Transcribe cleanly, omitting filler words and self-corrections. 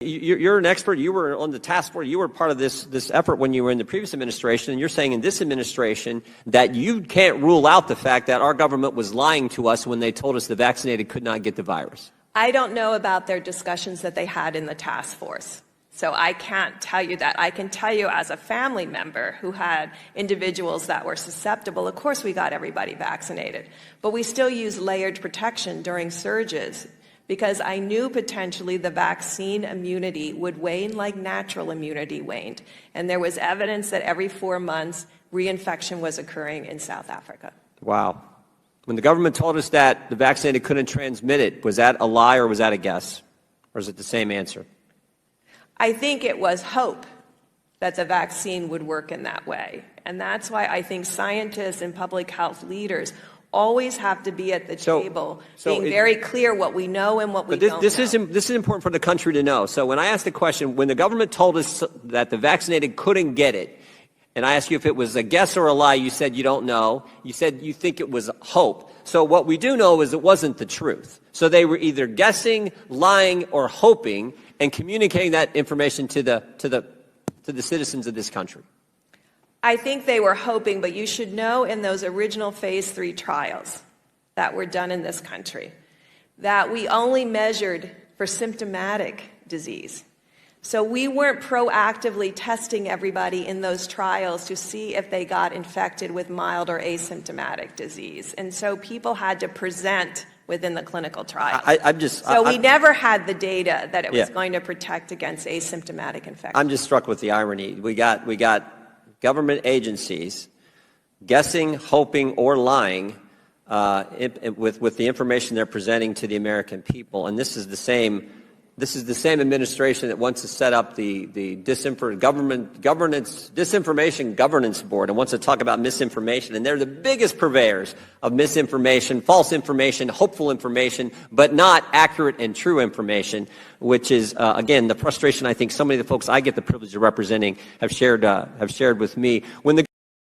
You're an expert. You were on the task force. You were part of this effort when you were in the previous administration, and you're saying in this administration that you can't rule out the fact that our government was lying to us when they told us the vaccinated could not get the virus. I don't know about their discussions that they had in the task force, so I can't tell you that. I can tell you as a family member who had individuals that were susceptible, of course we got everybody vaccinated, but we still used layered protection during surges, because I knew potentially the vaccine immunity would wane like natural immunity waned. And there was evidence that every 4 months, reinfection was occurring in South Africa. Wow. When the government told us that the vaccinated couldn't transmit it, was that a lie or was that a guess? Or is it the same answer? I think it was hope that the vaccine would work in that way. And that's why I think scientists and public health leaders always have to be at the table, being very clear what we know and what we don't know. This is important for the country to know. So when I asked the question, when the government told us that the vaccinated couldn't get it, and I asked you if it was a guess or a lie, you said you don't know. You said you think it was hope. So what we do know is it wasn't the truth. So they were either guessing, lying, or hoping, and communicating that information to the citizens of this country. I think they were hoping, but you should know in those original phase 3 trials that were done in this country that we only measured for symptomatic disease. So we weren't proactively testing everybody in those trials to see if they got infected with mild or asymptomatic disease. And so people had to present within the clinical trial. We never had the data that it was going to protect against asymptomatic infection. I'm just struck with the irony. We got government agencies guessing, hoping, or lying with the information they're presenting to the American people. And this is the same administration that wants to set up the Disinformation Governance Board and wants to talk about misinformation. And they're the biggest purveyors of misinformation, false information, hopeful information, but not accurate and true information, which is, again, the frustration I think so many of the folks I get the privilege of representing have shared with me. When the